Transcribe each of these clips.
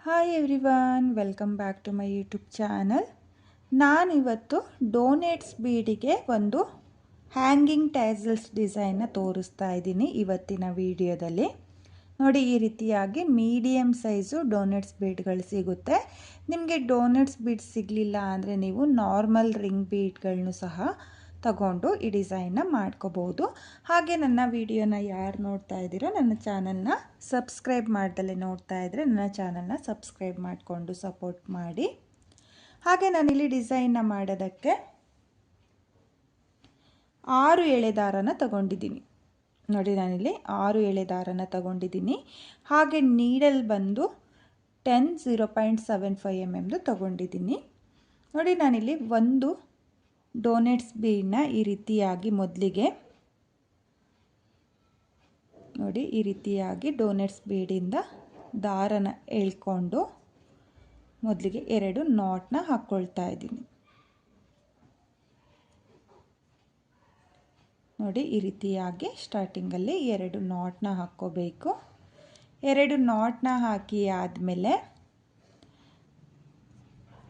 Hi everyone, welcome back to my YouTube channel. ನಾನಿವತ್ತು donuts ಬೀಡಿಗೆ ಒಂದು hanging tassels ಡಿಸೈನ್ನ ತೋರಿಸ್ತಾ ಇದ್ದೀನಿ ಇವತ್ತಿನ ವಿಡಿಯೋದಲ್ಲಿ. ನೋಡಿ, ಈ ರೀತಿಯಾಗಿ ಮೀಡಿಯಮ್ ಸೈಜು ಡೋನೆಟ್ಸ್ ಬೀಡ್ಗಳು ಸಿಗುತ್ತೆ. ನಿಮಗೆ ಡೋನೆಟ್ಸ್ ಬೀಡ್ ಸಿಗಲಿಲ್ಲ ಅಂದರೆ ನೀವು ನಾರ್ಮಲ್ ರಿಂಗ್ ಬೀಡ್ಗಳನ್ನು ಸಹ ತಗೊಂಡು ಈ ಡಿಸೈನ್ನ ಮಾಡ್ಕೋಬೋದು. ಹಾಗೆ ನನ್ನ ವಿಡಿಯೋನ ಯಾರು ನೋಡ್ತಾ ಇದ್ದೀರೋ ನನ್ನ ಚಾನಲ್ನ ಸಬ್ಸ್ಕ್ರೈಬ್ ಮಾಡ್ದಲೇ ನೋಡ್ತಾ ಇದ್ದರೆ ನನ್ನ ಚಾನಲ್ನ ಸಬ್ಸ್ಕ್ರೈಬ್ ಮಾಡಿಕೊಂಡು ಸಪೋರ್ಟ್ ಮಾಡಿ. ಹಾಗೆ ನಾನಿಲ್ಲಿ ಡಿಸೈನ್ನ ಮಾಡೋದಕ್ಕೆ 6 ಎಳೆ ದಾರನ ತಗೊಂಡಿದ್ದೀನಿ. ನೋಡಿ, ನಾನಿಲ್ಲಿ 6 ಎಳೆ ದಾರನ ತಗೊಂಡಿದ್ದೀನಿ. ಹಾಗೆ ನೀಡಲ್ ಬಂದು 0.75 mm ತಗೊಂಡಿದ್ದೀನಿ. ನೋಡಿ, ನಾನಿಲ್ಲಿ ಒಂದು ಡೋನೆಟ್ಸ್ ಬೀಡನ್ನ ಈ ರೀತಿಯಾಗಿ ಮೊದಲಿಗೆ ನೋಡಿ ಈ ರೀತಿಯಾಗಿ ಡೋನೆಟ್ಸ್ ಬೀಡಿಂದ ದಾರನ ಎಳ್ಕೊಂಡು ಮೊದಲಿಗೆ 2 ನಾಟ್ನ ಹಾಕ್ಕೊಳ್ತಾ ಇದ್ದೀನಿ. ನೋಡಿ, ಈ ರೀತಿಯಾಗಿ ಸ್ಟಾರ್ಟಿಂಗಲ್ಲಿ 2 ನಾಟ್ನ ಹಾಕ್ಕೋಬೇಕು. 2 ನಾಟ್ನ ಹಾಕಿ ಆದಮೇಲೆ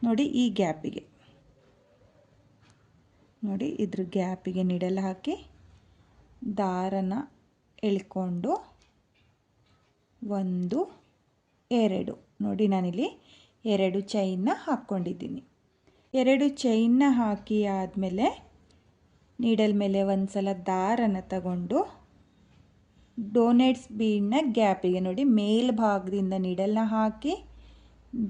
ನೋಡಿ ಈ ಗ್ಯಾಪಿಗೆ ನೋಡಿ ಇದ್ರ ಗ್ಯಾಪಿಗೆ ನೀಡಲ್ ಹಾಕಿ ದಾರನ ಎಳ್ಕೊಂಡು 1 2 ನೋಡಿ ನಾನಿಲ್ಲಿ 2 ಚೈನ್ನ ಹಾಕ್ಕೊಂಡಿದ್ದೀನಿ. 2 ಚೈನ್ನ ಹಾಕಿ ಆದಮೇಲೆ ನೀಡಲ್ ಮೇಲೆ ಒಂದು ಸಲ ದಾರನ ತಗೊಂಡು ಡೋನೆಟ್ಸ್ ಬೀಡ್ನ ಗ್ಯಾಪಿಗೆ ನೋಡಿ ಮೇಲ್ಭಾಗದಿಂದ ನೀಡಲ್ನ ಹಾಕಿ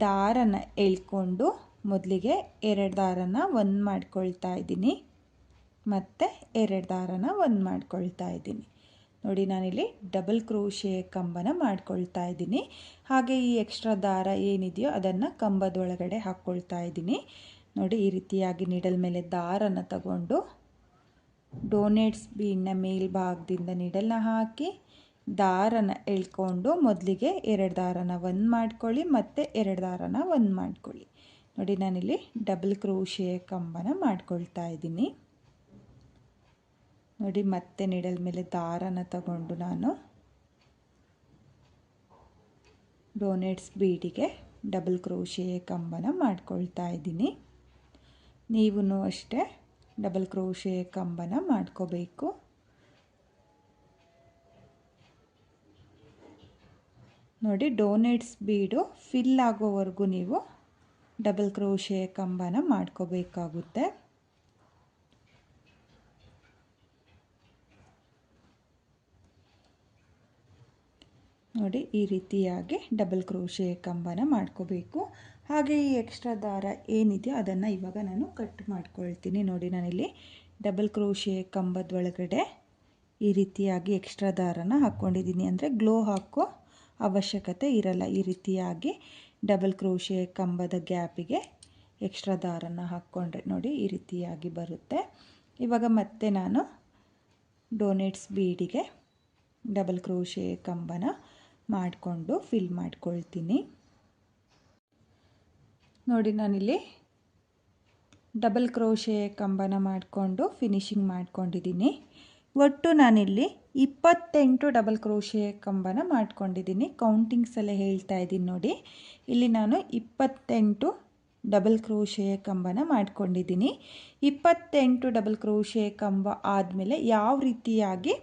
ದಾರನ ಎಳ್ಕೊಂಡು ಮೊದಲಿಗೆ 2 ದಾರನ ಒಂದು ಮಾಡ್ಕೊಳ್ತಾ ಇದ್ದೀನಿ, ಮತ್ತು 2 ದಾರನ ಒಂದು ಮಾಡ್ಕೊಳ್ತಾ ಇದ್ದೀನಿ. ನೋಡಿ, ನಾನಿಲ್ಲಿ ಡಬಲ್ ಕ್ರೋಶೆ ಕಂಬನ ಮಾಡ್ಕೊಳ್ತಾ ಇದ್ದೀನಿ. ಹಾಗೆ ಈ ಎಕ್ಸ್ಟ್ರಾ ದಾರ ಏನಿದೆಯೋ ಅದನ್ನು ಕಂಬದೊಳಗಡೆ ಹಾಕ್ಕೊಳ್ತಾ ಇದ್ದೀನಿ. ನೋಡಿ, ಈ ರೀತಿಯಾಗಿ ನೀಡಲ್ ಮೇಲೆ ದಾರನ ತಗೊಂಡು ಡೋನೆಟ್ಸ್ ಬೀಡ್ನ ಮೇಲ್ಭಾಗದಿಂದ ನೀಡಲ್ನ ಹಾಕಿ ದಾರನ ಎಳ್ಕೊಂಡು ಮೊದಲಿಗೆ 2 ದಾರನ ಒಂದು ಮಾಡ್ಕೊಳ್ಳಿ, ಮತ್ತು 2 ದಾರನ ಒಂದು ಮಾಡ್ಕೊಳ್ಳಿ. ನೋಡಿ, ನಾನಿಲ್ಲಿ ಡಬಲ್ ಕ್ರೋಶೆ ಕಂಬನ ಮಾಡ್ಕೊಳ್ತಾ ಇದ್ದೀನಿ. ನೋಡಿ, ಮತ್ತೆ ನೀಡಲ್ ಮೇಲೆ ದಾರನ ತಗೊಂಡು ನಾನು ಡೋನೆಟ್ಸ್ ಬೀಡಿಗೆ ಡಬಲ್ ಕ್ರೋಶೆ ಕಂಬನ ಮಾಡ್ಕೊಳ್ತಾ ಇದ್ದೀನಿ. ನೀವು ಅಷ್ಟೇ ಡಬಲ್ ಕ್ರೋಶೆ ಕಂಬನ ಮಾಡ್ಕೋಬೇಕು. ನೋಡಿ, ಡೋನೆಟ್ಸ್ ಬೀಡು ಫಿಲ್ ಆಗೋವರೆಗೂ ನೀವು ಡಬಲ್ ಕ್ರೋಶೆ ಕಂಬನ ಮಾಡ್ಕೋಬೇಕಾಗುತ್ತೆ. ನೋಡಿ, ಈ ರೀತಿಯಾಗಿ ಡಬಲ್ ಕ್ರೋಶೆ ಕಂಬನ ಮಾಡ್ಕೋಬೇಕು. ಹಾಗೆ ಈ ಎಕ್ಸ್ಟ್ರಾ ದಾರ ಏನಿದೆಯೋ ಅದನ್ನು ಇವಾಗ ನಾನು ಕಟ್ ಮಾಡ್ಕೊಳ್ತೀನಿ. ನೋಡಿ, ನಾನಿಲ್ಲಿ ಡಬಲ್ ಕ್ರೋಶೆ ಕಂಬದ ಒಳಗಡೆ ಈ ರೀತಿಯಾಗಿ ಎಕ್ಸ್ಟ್ರಾ ದಾರನ ಹಾಕ್ಕೊಂಡಿದ್ದೀನಿ. ಅಂದರೆ ಗ್ಲೋ ಹಾಕೋ ಅವಶ್ಯಕತೆ ಇರಲ್ಲ. ಈ ರೀತಿಯಾಗಿ ಡಬಲ್ ಕ್ರೋಶೆ ಕಂಬದ ಗ್ಯಾಪಿಗೆ ಎಕ್ಸ್ಟ್ರಾ ದಾರನ ಹಾಕ್ಕೊಂಡ್ರೆ ನೋಡಿ ಈ ರೀತಿಯಾಗಿ ಬರುತ್ತೆ. ಇವಾಗ ಮತ್ತೆ ನಾನು ಡೋನೆಟ್ಸ್ ಬೀಡಿಗೆ ಡಬಲ್ ಕ್ರೋಶೆ ಕಂಬನ ಮಾಡಿಕೊಂಡು ಫಿಲ್ ಮಾಡ್ಕೊಳ್ತೀನಿ. ನೋಡಿ, ನಾನಿಲ್ಲಿ ಡಬಲ್ ಕ್ರೋಶೆ ಕಂಬನ ಮಾಡಿಕೊಂಡು ಫಿನಿಶಿಂಗ್ ಮಾಡ್ಕೊಂಡಿದ್ದೀನಿ. ಒಟ್ಟು ನಾನಿಲ್ಲಿ 28 ಡಬಲ್ ಕ್ರೋಶೆ ಕಂಬನ ಮಾಡ್ಕೊಂಡಿದ್ದೀನಿ. ಕೌಂಟಿಂಗ್ಸ್ ಎಲ್ಲ ಹೇಳ್ತಾ ಇದ್ದೀನಿ. ನೋಡಿ, ಇಲ್ಲಿ ನಾನು 28 ಡಬಲ್ ಕ್ರೋಶೆ ಕಂಬನ ಮಾಡ್ಕೊಂಡಿದ್ದೀನಿ. 28 ಡಬಲ್ ಕ್ರೋಶೆ ಕಂಬ ಆದಮೇಲೆ ಯಾವ ರೀತಿಯಾಗಿ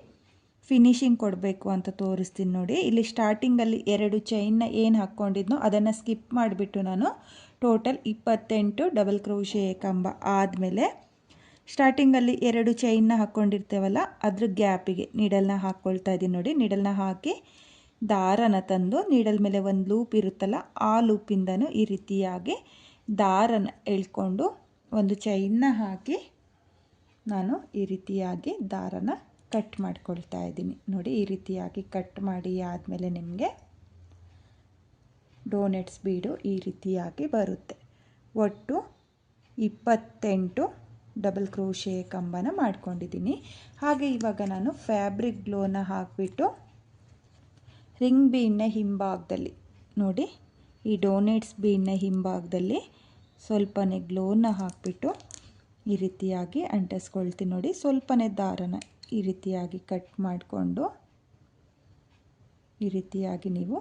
ಫಿನಿಶಿಂಗ್ ಕೊಡಬೇಕು ಅಂತ ತೋರಿಸ್ತೀನಿ. ನೋಡಿ, ಇಲ್ಲಿ ಸ್ಟಾರ್ಟಿಂಗಲ್ಲಿ 2 ಚೈನ್ನ ಏನು ಹಾಕ್ಕೊಂಡಿದ್ನೋ ಅದನ್ನು ಸ್ಕಿಪ್ ಮಾಡಿಬಿಟ್ಟು ನಾನು ಟೋಟಲ್ 28 ಡಬಲ್ ಕ್ರೋಶೆ ಕಂಬ ಆದಮೇಲೆ ಸ್ಟಾರ್ಟಿಂಗಲ್ಲಿ 2 ಚೈನ್ನ ಹಾಕ್ಕೊಂಡಿರ್ತೇವಲ್ಲ ಅದ್ರ ಗ್ಯಾಪಿಗೆ ನೀಡಲ್ನ ಹಾಕ್ಕೊಳ್ತಾ ಇದ್ದೀನಿ. ನೋಡಿ, ನೀಡಲ್ನ ಹಾಕಿ ದಾರನ ತಂದು ನೀಡಲ್ ಮೇಲೆ ಒಂದು ಲೂಪ್ ಇರುತ್ತಲ್ಲ ಆ ಲೂಪಿಂದನೂ ಈ ರೀತಿಯಾಗಿ ದಾರನ ಎಳ್ಕೊಂಡು ಒಂದು ಚೈನ್ನ ಹಾಕಿ ನಾನು ಈ ರೀತಿಯಾಗಿ ದಾರನ ಕಟ್ ಮಾಡ್ಕೊಳ್ತಾ ಇದ್ದೀನಿ. ನೋಡಿ, ಈ ರೀತಿಯಾಗಿ ಕಟ್ ಮಾಡಿ ಆದಮೇಲೆ ನಿಮಗೆ ಡೋನೆಟ್ಸ್ ಬೀಡು ಈ ರೀತಿಯಾಗಿ ಬರುತ್ತೆ. ಒಟ್ಟು 28 ಡಬಲ್ ಕ್ರೋಶೆ ಕಂಬನ ಮಾಡ್ಕೊಂಡಿದ್ದೀನಿ. ಹಾಗೆ ಇವಾಗ ನಾನು ಫ್ಯಾಬ್ರಿಕ್ ಗ್ಲೋನ ಹಾಕಿಬಿಟ್ಟು ರಿಂಗ್ ಬೀಡ್ನ ಹಿಂಭಾಗದಲ್ಲಿ ನೋಡಿ ಈ ಡೋನೆಟ್ಸ್ ಬೀಡ್ನ ಹಿಂಭಾಗದಲ್ಲಿ ಸ್ವಲ್ಪನೇ ಗ್ಲೋನ ಹಾಕಿಬಿಟ್ಟು ಈ ರೀತಿಯಾಗಿ ಅಂಟಿಸ್ಕೊಳ್ತೀನಿ. ನೋಡಿ, ಸ್ವಲ್ಪನೇ ದಾರನ ಈ ರೀತಿಯಾಗಿ ಕಟ್ ಮಾಡಿಕೊಂಡು ಈ ರೀತಿಯಾಗಿ ನೀವು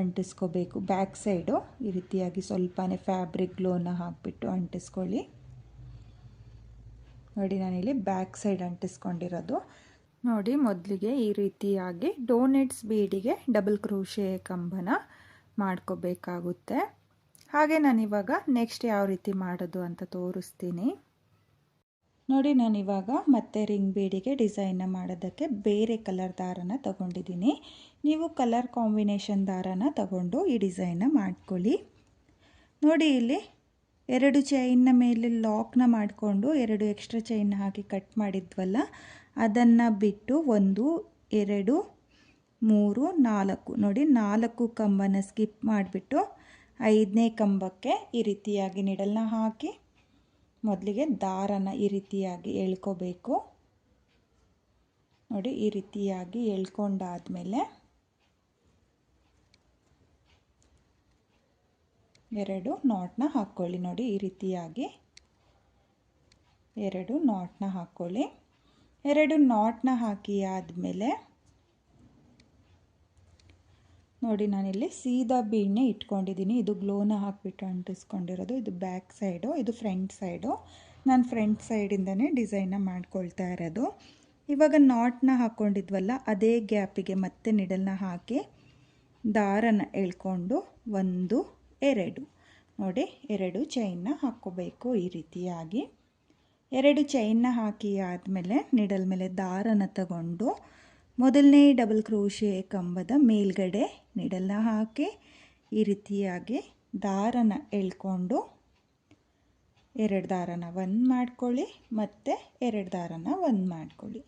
ಅಂಟಿಸ್ಕೋಬೇಕು. ಬ್ಯಾಕ್ ಸೈಡು ಈ ರೀತಿಯಾಗಿ ಸ್ವಲ್ಪನೇ ಫ್ಯಾಬ್ರಿಕ್ ಗ್ಲೋನ ಹಾಕಿಬಿಟ್ಟು ಅಂಟಿಸ್ಕೊಳ್ಳಿ. ನೋಡಿ ನಾನಿಲ್ಲಿ ಬ್ಯಾಕ್ ಸೈಡ್ ಅಂಟಿಸ್ಕೊಂಡಿರೋದು. ನೋಡಿ ಮೊದಲಿಗೆ ಈ ರೀತಿಯಾಗಿ ಡೋನೆಟ್ಸ್ ಬೀಡಿಗೆ ಡಬಲ್ ಕ್ರೋಶೆ ಕಂಬನ ಮಾಡ್ಕೋಬೇಕಾಗುತ್ತೆ. ಹಾಗೆ ನಾನಿವಾಗ ನೆಕ್ಸ್ಟ್ ಯಾವ ರೀತಿ ಮಾಡೋದು ಅಂತ ತೋರಿಸ್ತೀನಿ. ನೋಡಿ ನಾನಿವಾಗ ಮತ್ತೆ ರಿಂಗ್ ಬೀಡಿಗೆ ಡಿಸೈನ್ನ ಮಾಡೋದಕ್ಕೆ ಬೇರೆ ಕಲರ್ ದಾರನ ತಗೊಂಡಿದ್ದೀನಿ. ನೀವು ಕಲರ್ ಕಾಂಬಿನೇಷನ್ ದಾರನ ತಗೊಂಡು ಈ ಡಿಸೈನ್ನ ಮಾಡ್ಕೊಳ್ಳಿ. ನೋಡಿ ಇಲ್ಲಿ 2 ಚೈನ್ನ ಮೇಲೆ ಲಾಕ್ನ ಮಾಡಿಕೊಂಡು 2 ಎಕ್ಸ್ಟ್ರಾ ಚೈನ್ನ ಹಾಕಿ ಕಟ್ ಮಾಡಿದ್ವಲ್ಲ, ಅದನ್ನು ಬಿಟ್ಟು 1 2 3 4 ನೋಡಿ 4 ಕಂಬನ ಸ್ಕಿಪ್ ಮಾಡಿಬಿಟ್ಟು 5ನೇ ಕಂಬಕ್ಕೆ ಈ ರೀತಿಯಾಗಿ ನಿಡಲ್ನ ಹಾಕಿ ಮೊದಲಿಗೆ ದಾರನ ಈ ರೀತಿಯಾಗಿ ಎಳ್ಕೋಬೇಕು. ನೋಡಿ ಈ ರೀತಿಯಾಗಿ ಎಳ್ಕೊಂಡಾದ್ಮೇಲೆ 2 ನಾಟ್ನ ಹಾಕ್ಕೊಳ್ಳಿ. ನೋಡಿ ಈ ರೀತಿಯಾಗಿ 2 ನಾಟ್ನ ಹಾಕ್ಕೊಳ್ಳಿ. 2 ನಾಟ್ನ ಹಾಕಿ ಆದಮೇಲೆ ನೋಡಿ ನಾನಿಲ್ಲಿ ಸೀದಾ ಬೀಡ್ನೆ ಇಟ್ಕೊಂಡಿದ್ದೀನಿ. ಇದು ಗ್ಲೋನ ಹಾಕಿಬಿಟ್ಟು ಅಂಟಿಸ್ಕೊಂಡಿರೋದು. ಇದು ಬ್ಯಾಕ್ ಸೈಡು, ಇದು ಫ್ರಂಟ್ ಸೈಡು. ನಾನು ಫ್ರಂಟ್ ಸೈಡಿಂದನೇ ಡಿಸೈನ್ನ ಮಾಡ್ಕೊಳ್ತಾ ಇರೋದು. ಇವಾಗ ನಾಟ್ನ ಹಾಕ್ಕೊಂಡಿದ್ವಲ್ಲ, ಅದೇ ಗ್ಯಾಪಿಗೆ ಮತ್ತೆ ನಿಡಲ್ನ ಹಾಕಿ ದಾರನ ಎಳ್ಕೊಂಡು 1 2 ನೋಡಿ 2 ಚೈನ್ನ ಹಾಕ್ಕೋಬೇಕು. ಈ ರೀತಿಯಾಗಿ 2 ಚೈನ್ನ ಹಾಕಿ ಆದಮೇಲೆ ನಿಡಲ್ ಮೇಲೆ ದಾರನ ತಗೊಂಡು ಮೊದಲನೇ ಡಬಲ್ ಕ್ರೋಶೆ ಕಂಬದ ಮೇಲ್ಗಡೆ ನಿಡಲ್ನ ಹಾಕಿ ಈ ರೀತಿಯಾಗಿ ದಾರನ ಎಳ್ಕೊಂಡು 2 ದಾರನ ಒಂದು ಮಾಡ್ಕೊಳ್ಳಿ, ಮತ್ತು 2 ದಾರನ ಒಂದು ಮಾಡ್ಕೊಳ್ಳಿ.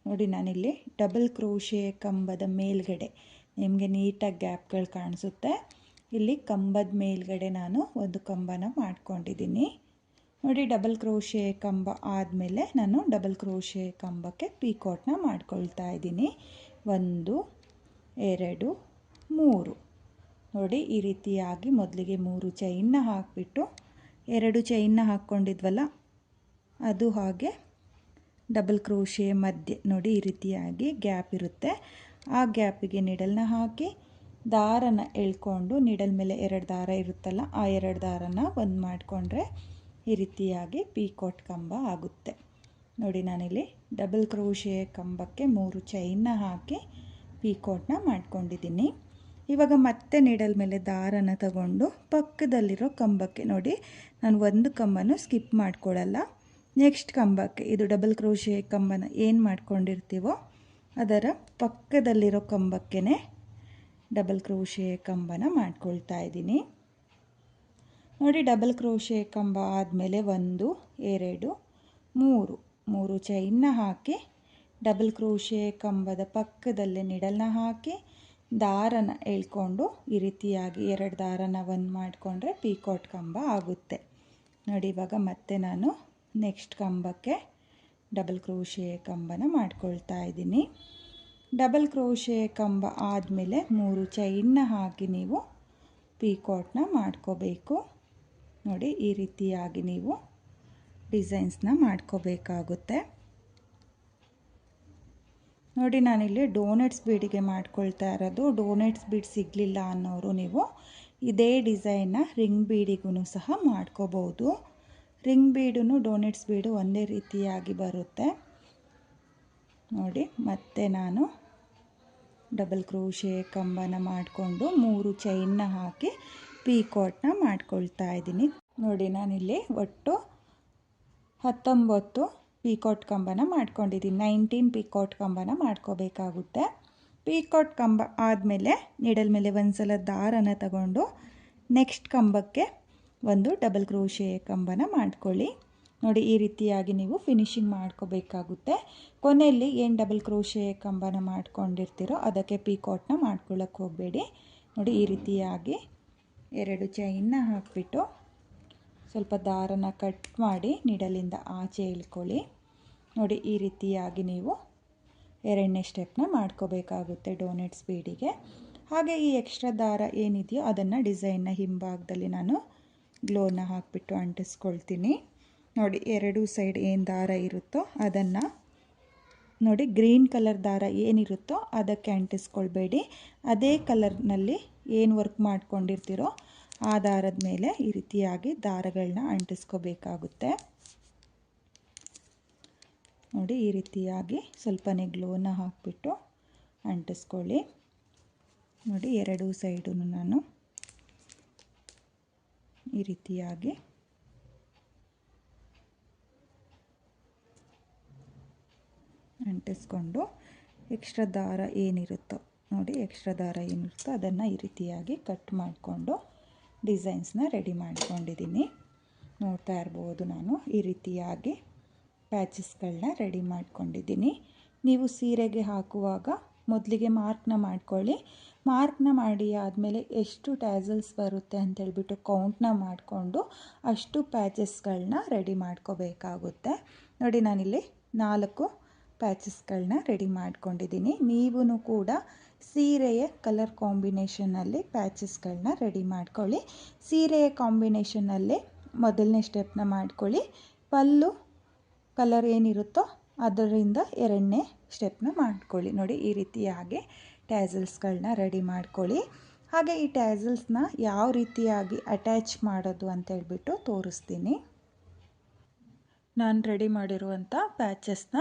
ನೋಡಿ ನಾನಿಲ್ಲಿ ಡಬಲ್ ಕ್ರೋಶೆ ಕಂಬದ ಮೇಲ್ಗಡೆ ನಿಮಗೆ ನೀಟಾಗಿ ಗ್ಯಾಪ್ಗಳು ಕಾಣಿಸುತ್ತೆ. ಇಲ್ಲಿ ಕಂಬದ ಮೇಲ್ಗಡೆ ನಾನು ಒಂದು ಕಂಬನ ಮಾಡ್ಕೊಂಡಿದ್ದೀನಿ. ನೋಡಿ ಡಬಲ್ ಕ್ರೋಶೆ ಕಂಬ ಆದಮೇಲೆ ನಾನು ಡಬಲ್ ಕ್ರೋಶೆ ಕಂಬಕ್ಕೆ ಪೀಕಾಟ್ನ ಮಾಡ್ಕೊಳ್ತಾ ಇದ್ದೀನಿ. 1 2 3 ನೋಡಿ ಈ ರೀತಿಯಾಗಿ ಮೊದಲಿಗೆ 3 ಚೈನ್ನ ಹಾಕಿಬಿಟ್ಟು 2 ಚೈನ್ನ ಹಾಕ್ಕೊಂಡಿದ್ವಲ್ಲ, ಅದು ಹಾಗೆ ಡಬಲ್ ಕ್ರೋಶೆ ಮಧ್ಯೆ ನೋಡಿ ಈ ರೀತಿಯಾಗಿ ಗ್ಯಾಪ್ ಇರುತ್ತೆ. ಆ ಗ್ಯಾಪಿಗೆ ನಿಡಲ್ನ ಹಾಕಿ ದಾರನ ಎಳ್ಕೊಂಡು ನಿಡಲ್ ಮೇಲೆ 2 ದಾರ ಇರುತ್ತಲ್ಲ, ಆ 2 ದಾರನ ಒಂದು ಮಾಡಿಕೊಂಡ್ರೆ ಈ ರೀತಿಯಾಗಿ ಪೀಕಾಟ್ ಕಂಬ ಆಗುತ್ತೆ. ನೋಡಿ ನಾನಿಲ್ಲಿ ಡಬಲ್ ಕ್ರೋಶೆ ಕಂಬಕ್ಕೆ 3 ಚೈನ್ನ ಹಾಕಿ ಪೀಕಾಟ್ನ ಮಾಡ್ಕೊಂಡಿದ್ದೀನಿ. ಇವಾಗ ಮತ್ತೆ ನಿಡಲ್ ಮೇಲೆ ದಾರನ ತಗೊಂಡು ಪಕ್ಕದಲ್ಲಿರೋ ಕಂಬಕ್ಕೆ ನೋಡಿ ನಾನು ಒಂದು ಕಂಬನೂ ಸ್ಕಿಪ್ ಮಾಡ್ಕೊಳ್ಳಲ್ಲ. ನೆಕ್ಸ್ಟ್ ಕಂಬಕ್ಕೆ ಇದು ಡಬಲ್ ಕ್ರೋಶೆ ಕಂಬನ ಏನು ಮಾಡ್ಕೊಂಡಿರ್ತೀವೋ ಅದರ ಪಕ್ಕದಲ್ಲಿರೋ ಕಂಬಕ್ಕೆ ಡಬಲ್ ಕ್ರೋಶೆ ಕಂಬನ ಮಾಡ್ಕೊಳ್ತಾ ಇದ್ದೀನಿ. ನೋಡಿ ಡಬಲ್ ಕ್ರೋಶೆ ಕಂಬ ಆದಮೇಲೆ 1 2 3 ಚೈನ್ನ ಹಾಕಿ ಡಬಲ್ ಕ್ರೋಶೆ ಕಂಬದ ಪಕ್ಕದಲ್ಲೇ ನಿಡಲ್ನ ಹಾಕಿ ದಾರನ ಎಳ್ಕೊಂಡು ಈ ರೀತಿಯಾಗಿ 2 ದಾರನ ಒಂದು ಮಾಡಿಕೊಂಡ್ರೆ ಪೀಕಾಟ್ ಕಂಬ ಆಗುತ್ತೆ. ನೋಡಿ ಇವಾಗ ಮತ್ತೆ ನಾನು ನೆಕ್ಸ್ಟ್ ಕಂಬಕ್ಕೆ ಡಬಲ್ ಕ್ರೋಶೆ ಕಂಬನ ಮಾಡ್ಕೊಳ್ತಾ ಇದ್ದೀನಿ. ಡಬಲ್ ಕ್ರೋಶೆ ಕಂಬ ಆದಮೇಲೆ 3 ಚೈನ್ನ ಹಾಕಿ ನೀವು ಪೀಕಾಟ್ನ ಮಾಡ್ಕೋಬೇಕು. ನೋಡಿ ಈ ರೀತಿಯಾಗಿ ನೀವು ಡಿಸೈನ್ಸ್ನ ಮಾಡ್ಕೋಬೇಕಾಗುತ್ತೆ. ನೋಡಿ ನಾನಿಲ್ಲಿ ಡೋನೆಟ್ಸ್ ಬೀಡಿಗೆ ಮಾಡ್ಕೊಳ್ತಾ ಇರೋದು. ಡೋನೆಟ್ಸ್ ಬೀಡ್ ಸಿಗಲಿಲ್ಲ ಅನ್ನೋರು ನೀವು ಇದೇ ಡಿಸೈನ್ನ ರಿಂಗ್ ಬೀಡಿಗೂ ಸಹ ಮಾಡ್ಕೋಬೋದು. ರಿಂಗ್ ಬೀಡು ಡೋನೆಟ್ಸ್ ಬೀಡು ಒಂದೇ ರೀತಿಯಾಗಿ ಬರುತ್ತೆ. ನೋಡಿ ಮತ್ತೆ ನಾನು ಡಬಲ್ ಕ್ರೋಶೆ ಕಂಬನ ಮಾಡಿಕೊಂಡು 3 ಚೈನ್ನ ಹಾಕಿ ಪೀಕಾಟ್ನ ಮಾಡ್ಕೊಳ್ತಾ ಇದ್ದೀನಿ. ನೋಡಿ ನಾನಿಲ್ಲಿ ಒಟ್ಟು 19 ಪೀಕಾಟ್ ಕಂಬನ ಮಾಡ್ಕೊಂಡಿದ್ದೀನಿ. 19 ಪೀಕಾಟ್ ಕಂಬನ ಮಾಡ್ಕೋಬೇಕಾಗುತ್ತೆ. ಪೀಕಾಟ್ ಕಂಬ ಆದಮೇಲೆ ನಿಡಲ್ ಮೇಲೆ ಒಂದು ಸಲ ದಾರನ ತಗೊಂಡು ನೆಕ್ಸ್ಟ್ ಕಂಬಕ್ಕೆ ಒಂದು ಡಬಲ್ ಕ್ರೋಶೆ ಕಂಬನ ಮಾಡ್ಕೊಳ್ಳಿ. ನೋಡಿ ಈ ರೀತಿಯಾಗಿ ನೀವು ಫಿನಿಶಿಂಗ್ ಮಾಡ್ಕೋಬೇಕಾಗುತ್ತೆ. ಕೊನೆಯಲ್ಲಿ ಏನು ಡಬಲ್ ಕ್ರೋಶೆ ಕಂಬನ ಮಾಡ್ಕೊಂಡಿರ್ತೀರೋ ಅದಕ್ಕೆ ಪೀಕಾಟ್ನ ಮಾಡ್ಕೊಳ್ಳೋಕ್ಕೆ ಹೋಗಬೇಡಿ. ನೋಡಿ ಈ ರೀತಿಯಾಗಿ 2 ಚೈನ್ನ ಹಾಕಿಬಿಟ್ಟು ಸ್ವಲ್ಪ ದಾರನ ಕಟ್ ಮಾಡಿ ನಿಡಲಿಂದ ಆಚೆ ಇಳ್ಕೊಳ್ಳಿ. ನೋಡಿ ಈ ರೀತಿಯಾಗಿ ನೀವು 2ನೇ ಸ್ಟೆಪ್ನ ಮಾಡ್ಕೋಬೇಕಾಗುತ್ತೆ ಡೋನೆಟ್ಸ್ ಬೀಡಿಗೆ. ಹಾಗೆ ಈ ಎಕ್ಸ್ಟ್ರಾ ದಾರ ಏನಿದೆಯೋ ಅದನ್ನು ಡಿಸೈನ್ನ ಹಿಂಭಾಗದಲ್ಲಿ ನಾನು ಗ್ಲೋನ ಹಾಕಿಬಿಟ್ಟು ಅಂಟಿಸ್ಕೊಳ್ತೀನಿ. ನೋಡಿ 2 ಸೈಡ್ ಏನು ದಾರ ಇರುತ್ತೋ ಅದನ್ನು ನೋಡಿ ಗ್ರೀನ್ ಕಲರ್ ದಾರ ಏನಿರುತ್ತೋ ಅದಕ್ಕೆ ಅಂಟಿಸ್ಕೊಳ್ಬೇಡಿ. ಅದೇ ಕಲರ್ನಲ್ಲಿ ಏನು ವರ್ಕ್ ಮಾಡ್ಕೊಂಡಿರ್ತೀರೋ ಆ ದಾರದ ಮೇಲೆ ಈ ರೀತಿಯಾಗಿ ದಾರಗಳನ್ನ ಅಂಟಿಸ್ಕೋಬೇಕಾಗುತ್ತೆ. ನೋಡಿ ಈ ರೀತಿಯಾಗಿ ಸ್ವಲ್ಪನೇ ಗ್ಲೋನ ಹಾಕಿಬಿಟ್ಟು ಅಂಟಿಸ್ಕೊಳ್ಳಿ. ನೋಡಿ ಎರಡೂ ಸೈಡು ನಾನು ಈ ರೀತಿಯಾಗಿ ಅಂಟಿಸ್ಕೊಂಡು ಎಕ್ಸ್ಟ್ರಾ ದಾರ ಏನಿರುತ್ತೋ ನೋಡಿ ಎಕ್ಸ್ಟ್ರಾ ದಾರ ಏನಿರುತ್ತೋ ಅದನ್ನು ಈ ರೀತಿಯಾಗಿ ಕಟ್ ಮಾಡಿಕೊಂಡು ಡಿಸೈನ್ಸ್ನ ರೆಡಿ ಮಾಡ್ಕೊಂಡಿದ್ದೀನಿ. ನೋಡ್ತಾ ಇರ್ಬೋದು ನಾನು ಈ ರೀತಿಯಾಗಿ ಪ್ಯಾಚಸ್ಗಳನ್ನ ರೆಡಿ ಮಾಡ್ಕೊಂಡಿದ್ದೀನಿ. ನೀವು ಸೀರೆಗೆ ಹಾಕುವಾಗ ಮೊದಲಿಗೆ ಮಾರ್ಕ್ನ ಮಾಡ್ಕೊಳ್ಳಿ. ಮಾರ್ಕ್ನ ಮಾಡಿ ಆದಮೇಲೆ ಎಷ್ಟು ಟ್ಯಾಸಲ್ಸ್ ಬರುತ್ತೆ ಅಂತೇಳ್ಬಿಟ್ಟು ಕೌಂಟ್ನ ಮಾಡಿಕೊಂಡು ಅಷ್ಟು ಪ್ಯಾಚಸ್ಗಳನ್ನ ರೆಡಿ ಮಾಡ್ಕೋಬೇಕಾಗುತ್ತೆ. ನೋಡಿ ನಾನಿಲ್ಲಿ 4 ಪ್ಯಾಚಸ್ಗಳನ್ನ ರೆಡಿ ಮಾಡ್ಕೊಂಡಿದ್ದೀನಿ. ನೀವು ಕೂಡ ಸೀರೆಯ ಕಲರ್ ಕಾಂಬಿನೇಷನಲ್ಲಿ ಪ್ಯಾಚಸ್ಗಳನ್ನ ರೆಡಿ ಮಾಡ್ಕೊಳ್ಳಿ. ಸೀರೆಯ ಕಾಂಬಿನೇಷನಲ್ಲಿ ಮೊದಲನೇ ಸ್ಟೆಪ್ನ ಮಾಡ್ಕೊಳ್ಳಿ. ಪಲ್ಲು ಕಲರ್ ಏನಿರುತ್ತೋ ಅದರಿಂದ 2ನೇ ಸ್ಟೆಪ್ನ ಮಾಡ್ಕೊಳ್ಳಿ. ನೋಡಿ ಈ ರೀತಿಯಾಗಿ ಟ್ಯಾಸಲ್ಸ್ಗಳನ್ನ ರೆಡಿ ಮಾಡ್ಕೊಳ್ಳಿ. ಹಾಗೆ ಈ ಟ್ಯಾಸಲ್ಸ್ನ ಯಾವ ರೀತಿಯಾಗಿ ಅಟ್ಯಾಚ್ ಮಾಡೋದು ಅಂತ ಹೇಳ್ಬಿಟ್ಟು ತೋರಿಸ್ತೀನಿ. ನಾನು ರೆಡಿ ಮಾಡಿರುವಂಥ ಪ್ಯಾಚಸ್ನ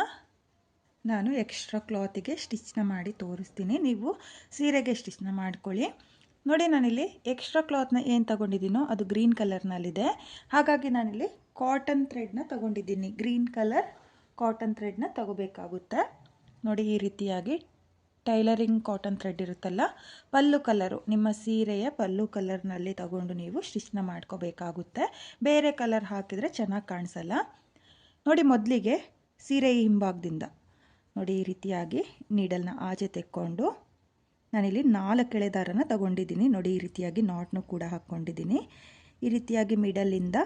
ನಾನು ಎಕ್ಸ್ಟ್ರಾ ಕ್ಲಾತಿಗೆ ಸ್ಟಿಚ್ನ ಮಾಡಿ ತೋರಿಸ್ತೀನಿ. ನೀವು ಸೀರೆಗೆ ಸ್ಟಿಚ್ನ ಮಾಡ್ಕೊಳ್ಳಿ. ನೋಡಿ ನಾನಿಲ್ಲಿ ಎಕ್ಸ್ಟ್ರಾ ಕ್ಲಾತ್ನ ಏನು ತಗೊಂಡಿದ್ದೀನೋ ಅದು ಗ್ರೀನ್ ಕಲರ್ನಲ್ಲಿದೆ. ಹಾಗಾಗಿ ನಾನಿಲ್ಲಿ ಕಾಟನ್ ಥ್ರೆಡ್ನ ತಗೊಂಡಿದ್ದೀನಿ. ಗ್ರೀನ್ ಕಲರ್ ಕಾಟನ್ ಥ್ರೆಡ್ನ ತಗೋಬೇಕಾಗುತ್ತೆ. ನೋಡಿ ಈ ರೀತಿಯಾಗಿ ಟೈಲರಿಂಗ್ ಕಾಟನ್ ಥ್ರೆಡ್ ಇರುತ್ತಲ್ಲ, ಪಲ್ಲು ಕಲರು ನಿಮ್ಮ ಸೀರೆಯ ಪಲ್ಲು ಕಲರ್ನಲ್ಲಿ ತಗೊಂಡು ನೀವು ಸ್ಟಿಚ್ನ ಮಾಡ್ಕೋಬೇಕಾಗುತ್ತೆ. ಬೇರೆ ಕಲರ್ ಹಾಕಿದರೆ ಚೆನ್ನಾಗಿ ಕಾಣಿಸಲ್ಲ. ನೋಡಿ ಮೊದಲಿಗೆ ಸೀರೆಯ ಹಿಂಭಾಗದಿಂದ ನೋಡಿ ಈ ರೀತಿಯಾಗಿ ನೀಡಲ್ನ ಆಚೆ ತೆಕ್ಕೊಂಡು ನಾನಿಲ್ಲಿ 4 ಎಳೆ ದಾರನ ತಗೊಂಡಿದ್ದೀನಿ. ನೋಡಿ ಈ ರೀತಿಯಾಗಿ ನಾಟ್ನು ಕೂಡ ಹಾಕ್ಕೊಂಡಿದ್ದೀನಿ. ಈ ರೀತಿಯಾಗಿ ಮಿಡಲಿಂದ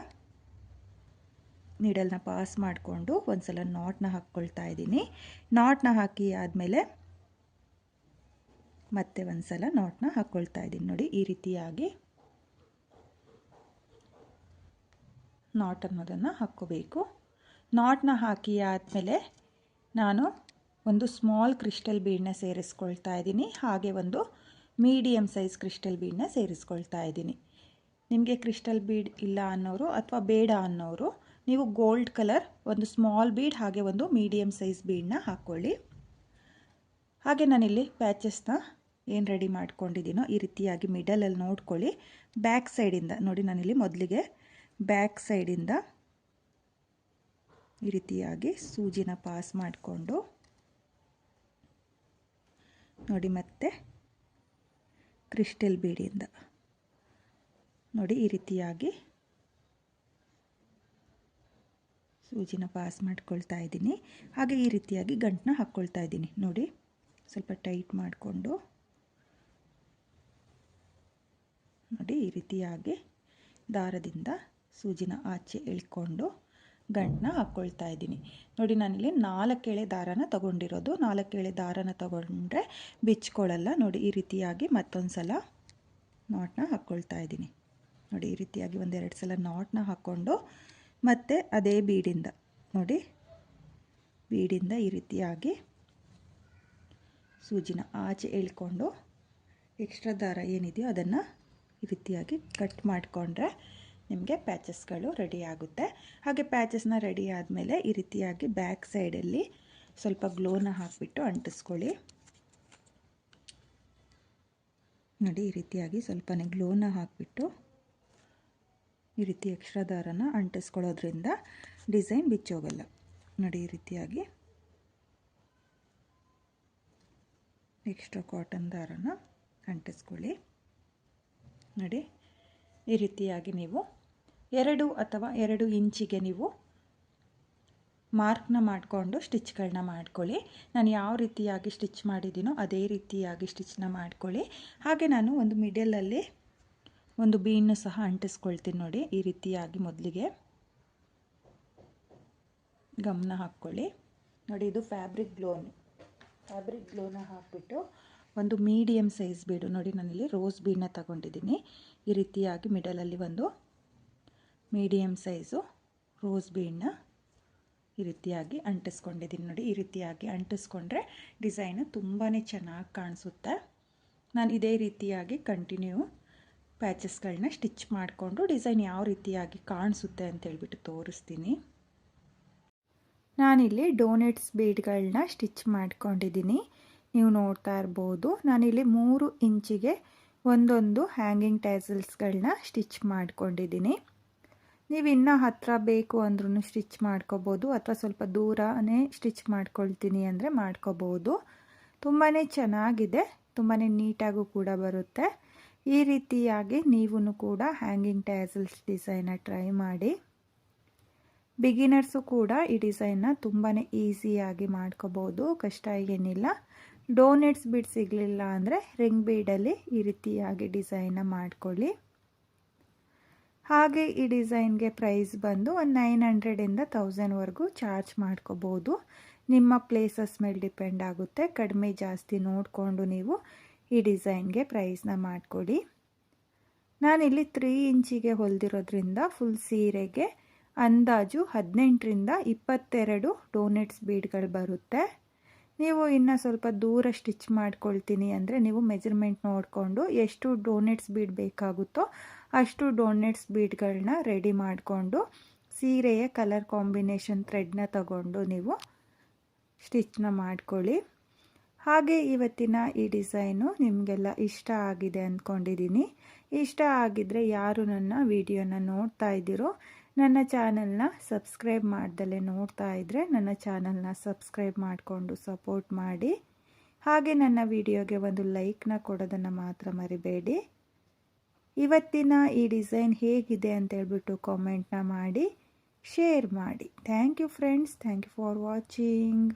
ನೀಡಲ್ನ ಪಾಸ್ ಮಾಡಿಕೊಂಡು ಒಂದು ಸಲ ನಾಟ್ನ ಹಾಕ್ಕೊಳ್ತಾ ಇದ್ದೀನಿ. ನಾಟ್ನ ಹಾಕಿ ಆದಮೇಲೆ ಮತ್ತೆ ಒಂದು ಸಲ ನಾಟ್ನ ಹಾಕ್ಕೊಳ್ತಾ ಇದ್ದೀನಿ. ನೋಡಿ ಈ ರೀತಿಯಾಗಿ ನಾಟ್ ಅನ್ನೋದನ್ನು ಹಾಕ್ಕೋಬೇಕು. ನಾಟ್ನ ಹಾಕಿ ಆದಮೇಲೆ ನಾನು ಒಂದು ಸ್ಮಾಲ್ ಕ್ರಿಸ್ಟಲ್ ಬೀಡನ್ನ ಸೇರಿಸ್ಕೊಳ್ತಾ ಇದ್ದೀನಿ. ಹಾಗೆ ಒಂದು ಮೀಡಿಯಮ್ ಸೈಜ್ ಕ್ರಿಸ್ಟಲ್ ಬೀಡನ್ನ ಸೇರಿಸ್ಕೊಳ್ತಾ ಇದ್ದೀನಿ. ನಿಮಗೆ ಕ್ರಿಸ್ಟಲ್ ಬೀಡ್ ಇಲ್ಲ ಅನ್ನೋರು ಅಥವಾ ಬೇಡ ಅನ್ನೋರು ನೀವು ಗೋಲ್ಡ್ ಕಲರ್ ಒಂದು ಸ್ಮಾಲ್ ಬೀಡ್ ಹಾಗೆ ಒಂದು ಮೀಡಿಯಮ್ ಸೈಜ್ ಬೀಡನ್ನ ಹಾಕ್ಕೊಳ್ಳಿ. ಹಾಗೆ ನಾನಿಲ್ಲಿ ಪ್ಯಾಚಸ್ನ ಏನು ರೆಡಿ ಮಾಡ್ಕೊಂಡಿದ್ದೀನೋ ಈ ರೀತಿಯಾಗಿ ಮಿಡಲಲ್ಲಿ ನೋಡ್ಕೊಳ್ಳಿ. ಬ್ಯಾಕ್ ಸೈಡಿಂದ ನೋಡಿ ನಾನಿಲ್ಲಿ ಮೊದಲಿಗೆ ಬ್ಯಾಕ್ ಸೈಡಿಂದ ಈ ರೀತಿಯಾಗಿ ಸೂಜಿನ ಪಾಸ್ ಮಾಡಿಕೊಂಡು ನೋಡಿ ಮತ್ತೆ ಕ್ರಿಸ್ಟಲ್ ಬೀಡಿಂದ ನೋಡಿ ಈ ರೀತಿಯಾಗಿ ಸೂಜಿನ ಪಾಸ್ ಮಾಡ್ಕೊಳ್ತಾ ಇದ್ದೀನಿ. ಹಾಗೆ ಈ ರೀತಿಯಾಗಿ ಗಂಟನ್ನ ಹಾಕ್ಕೊಳ್ತಾ ಇದ್ದೀನಿ. ನೋಡಿ ಸ್ವಲ್ಪ ಟೈಟ್ ಮಾಡಿಕೊಂಡು ನೋಡಿ ಈ ರೀತಿಯಾಗಿ ದಾರದಿಂದ ಸೂಜಿನ ಆಚೆ ಎಳ್ಕೊಂಡು ಗಂಟನ್ನ ಹಾಕ್ಕೊಳ್ತಾ ಇದ್ದೀನಿ. ನೋಡಿ ನಾನಿಲ್ಲಿ 4 ಎಳೆ ದಾರನ ತಗೊಂಡಿರೋದು. 4 ಎಳೆ ದಾರನ ತಗೊಂಡ್ರೆ ಬಿಚ್ಕೊಳ್ಳಲ್ಲ. ನೋಡಿ ಈ ರೀತಿಯಾಗಿ ಮತ್ತೊಂದು ಸಲ ನಾಟ್ನ ಹಾಕ್ಕೊಳ್ತಾ ಇದ್ದೀನಿ. ನೋಡಿ ಈ ರೀತಿಯಾಗಿ 1-2 ಸಲ ನಾಟ್ನ ಹಾಕ್ಕೊಂಡು ಮತ್ತು ಅದೇ ಬೀಡಿಂದ ನೋಡಿ ಬೀಡಿಂದ ಈ ರೀತಿಯಾಗಿ ಸೂಜಿನ ಆಚೆ ಎಳ್ಕೊಂಡು ಎಕ್ಸ್ಟ್ರಾ ದಾರ ಏನಿದೆಯೋ ಅದನ್ನು ಈ ರೀತಿಯಾಗಿ ಕಟ್ ಮಾಡಿಕೊಂಡ್ರೆ ನಿಮಗೆ ಪ್ಯಾಚಸ್ಗಳು ರೆಡಿ ಆಗುತ್ತೆ. ಹಾಗೆ ಪ್ಯಾಚಸ್ನ ರೆಡಿ ಆದಮೇಲೆ ಈ ರೀತಿಯಾಗಿ ಬ್ಯಾಕ್ ಸೈಡಲ್ಲಿ ಸ್ವಲ್ಪ ಗ್ಲೋನ ಹಾಕಿಬಿಟ್ಟು ಅಂಟಿಸ್ಕೊಳ್ಳಿ. ನೋಡಿ ಈ ರೀತಿಯಾಗಿ ಸ್ವಲ್ಪನೇ ಗ್ಲೋನ ಹಾಕಿಬಿಟ್ಟು ಈ ರೀತಿ ಎಕ್ಸ್ಟ್ರಾ ದಾರನ ಅಂಟಿಸ್ಕೊಳ್ಳೋದ್ರಿಂದ ಡಿಸೈನ್ ಬಿಚ್ಚೋಗಲ್ಲ. ನೋಡಿ ಈ ರೀತಿಯಾಗಿ ಎಕ್ಸ್ಟ್ರಾ ಕಾಟನ್ ದಾರನ ಅಂಟಿಸ್ಕೊಳ್ಳಿ. ನೋಡಿ ಈ ರೀತಿಯಾಗಿ ನೀವು 2 ಅಥವಾ 2 ಇಂಚಿಗೆ ನೀವು ಮಾರ್ಕ್ನ ಮಾಡಿಕೊಂಡು ಸ್ಟಿಚ್ಗಳನ್ನ ಮಾಡ್ಕೊಳ್ಳಿ. ನಾನು ಯಾವ ರೀತಿಯಾಗಿ ಸ್ಟಿಚ್ ಮಾಡಿದ್ದೀನೋ ಅದೇ ರೀತಿಯಾಗಿ ಸ್ಟಿಚ್ನ ಮಾಡ್ಕೊಳ್ಳಿ. ಹಾಗೆ ನಾನು ಒಂದು ಮಿಡಲಲ್ಲಿ ಒಂದು ಬೀಡನ್ನು ಸಹ ಅಂಟಿಸ್ಕೊಳ್ತೀನಿ. ನೋಡಿ ಈ ರೀತಿಯಾಗಿ ಮೊದಲಿಗೆ ಗಮನ ಹಾಕ್ಕೊಳ್ಳಿ. ನೋಡಿ ಇದು ಫ್ಯಾಬ್ರಿಕ್ ಗ್ಲೋನ ಹಾಕಿಬಿಟ್ಟು ಒಂದು ಮೀಡಿಯಮ್ ಸೈಜ್ ಬೀಡು ನೋಡಿ ನಾನಿಲ್ಲಿ ರೋಸ್ ಬೀಡನ್ನ ತಗೊಂಡಿದ್ದೀನಿ. ಈ ರೀತಿಯಾಗಿ ಮಿಡಲಲ್ಲಿ ಒಂದು ಮೀಡಿಯಮ್ ಸೈಜು ರೋಸ್ ಬೀಡನ್ನ ಈ ರೀತಿಯಾಗಿ ಅಂಟಿಸ್ಕೊಂಡಿದ್ದೀನಿ ನೋಡಿ. ಈ ರೀತಿಯಾಗಿ ಅಂಟಿಸ್ಕೊಂಡ್ರೆ ಡಿಸೈನು ತುಂಬಾ ಚೆನ್ನಾಗಿ ಕಾಣಿಸುತ್ತೆ. ನಾನು ಇದೇ ರೀತಿಯಾಗಿ ಕಂಟಿನ್ಯೂ ಪ್ಯಾಚಸ್ಗಳನ್ನ ಸ್ಟಿಚ್ ಮಾಡಿಕೊಂಡು ಡಿಸೈನ್ ಯಾವ ರೀತಿಯಾಗಿ ಕಾಣಿಸುತ್ತೆ ಅಂತೇಳ್ಬಿಟ್ಟು ತೋರಿಸ್ತೀನಿ. ನಾನಿಲ್ಲಿ ಡೋನೆಟ್ಸ್ ಬೀಡ್ಗಳನ್ನ ಸ್ಟಿಚ್ ಮಾಡ್ಕೊಂಡಿದ್ದೀನಿ. ನೀವು ನೋಡ್ತಾ ಇರ್ಬೋದು, ನಾನಿಲ್ಲಿ 3 ಇಂಚಿಗೆ ಒಂದೊಂದು ಹ್ಯಾಂಗಿಂಗ್ ಟ್ಯಾಸಲ್ಸ್ಗಳನ್ನ ಸ್ಟಿಚ್ ಮಾಡ್ಕೊಂಡಿದ್ದೀನಿ. ನೀವು ಇನ್ನೂ ಹತ್ತಿರ ಬೇಕು ಅಂದ್ರೂ ಸ್ಟಿಚ್ ಮಾಡ್ಕೋಬೋದು, ಅಥವಾ ಸ್ವಲ್ಪ ದೂರನೇ ಸ್ಟಿಚ್ ಮಾಡ್ಕೊಳ್ತೀನಿ ಅಂದರೆ ಮಾಡ್ಕೋಬೋದು. ತುಂಬಾ ಚೆನ್ನಾಗಿದೆ, ತುಂಬಾ ನೀಟಾಗೂ ಕೂಡ ಬರುತ್ತೆ. ಈ ರೀತಿಯಾಗಿ ನೀವು ಕೂಡ ಹ್ಯಾಂಗಿಂಗ್ ಟ್ಯಾಸಲ್ಸ್ ಡಿಸೈನ್ನ ಟ್ರೈ ಮಾಡಿ. ಬಿಗಿನರ್ಸು ಕೂಡ ಈ ಡಿಸೈನ್ನ ತುಂಬಾ ಈಸಿಯಾಗಿ ಮಾಡ್ಕೋಬೋದು, ಕಷ್ಟ ಏನಿಲ್ಲ. ಡೋನೆಟ್ಸ್ ಬೀಡ್ ಸಿಗಲಿಲ್ಲ ಅಂದರೆ ರಿಂಗ್ ಬೀಡಲ್ಲಿ ಈ ರೀತಿಯಾಗಿ ಡಿಸೈನ್ನ ಮಾಡ್ಕೊಳ್ಳಿ. ಹಾಗೆ ಈ ಡಿಸೈನ್ಗೆ ಪ್ರೈಸ್ ಬಂದು ಒಂದು 900ಇಂದ 1000ವರೆಗೂ ಚಾರ್ಜ್ ಮಾಡ್ಕೋಬೋದು. ನಿಮ್ಮ ಪ್ಲೇಸಸ್ ಮೇಲೆ ಡಿಪೆಂಡ್ ಆಗುತ್ತೆ. ಕಡಿಮೆ ಜಾಸ್ತಿ ನೋಡಿಕೊಂಡು ನೀವು ಈ ಡಿಸೈನ್ಗೆ ಪ್ರೈಸ್ನ ಮಾಡ್ಕೊಳ್ಳಿ. ನಾನಿಲ್ಲಿ 3 ಇಂಚಿಗೆ ಹೊಲಿದಿರೋದ್ರಿಂದ ಫುಲ್ ಸೀರೆಗೆ ಅಂದಾಜು 18ರಿಂದ 22 ಡೋನೆಟ್ಸ್ ಬೀಡ್ಗಳು ಬರುತ್ತೆ. ನೀವು ಇನ್ನು ಸ್ವಲ್ಪ ದೂರ ಸ್ಟಿಚ್ ಮಾಡ್ಕೊಳ್ತೀನಿ ಅಂದರೆ ನೀವು ಮೆಜರ್ಮೆಂಟ್ ನೋಡಿಕೊಂಡು ಎಷ್ಟು ಡೋನೆಟ್ಸ್ ಬೀಡ್ ಬೇಕಾಗುತ್ತೋ ಅಷ್ಟು ಡೋನೆಟ್ಸ್ ಬೀಡ್ಗಳನ್ನ ರೆಡಿ ಮಾಡಿಕೊಂಡು ಸೀರೆಯ ಕಲರ್ ಕಾಂಬಿನೇಷನ್ ಥ್ರೆಡ್ನ ತಗೊಂಡು ನೀವು ಸ್ಟಿಚ್ನ ಮಾಡ್ಕೊಳ್ಳಿ. ಹಾಗೆ ಇವತ್ತಿನ ಈ ಡಿಸೈನು ನಿಮಗೆಲ್ಲ ಇಷ್ಟ ಆಗಿದೆ ಅಂದ್ಕೊಂಡಿದ್ದೀನಿ. ಇಷ್ಟ ಆಗಿದ್ದರೆ ಯಾರು ನನ್ನ ವಿಡಿಯೋನ ನೋಡ್ತಾ ಇದ್ದೀರೋ ನನ್ನ ಚಾನಲ್ನ ಸಬ್ಸ್ಕ್ರೈಬ್ ಮಾಡ್ದಲೇ ನೋಡ್ತಾ ಇದ್ದರೆ ನನ್ನ ಚಾನಲ್ನ ಸಬ್ಸ್ಕ್ರೈಬ್ ಮಾಡಿಕೊಂಡು ಸಪೋರ್ಟ್ ಮಾಡಿ. ಹಾಗೆ ನನ್ನ ವಿಡಿಯೋಗೆ ಒಂದು ಲೈಕ್ನ ಕೊಡೋದನ್ನು ಮಾತ್ರ ಮರಿಬೇಡಿ. ಇವತ್ತಿನ ಈ ಡಿಸೈನ್ ಹೇಗಿದೆ ಅಂತೇಳ್ಬಿಟ್ಟು ಕಾಮೆಂಟ್ನ ಮಾಡಿ ಶೇರ್ ಮಾಡಿ. Thank you friends, thank you for watching.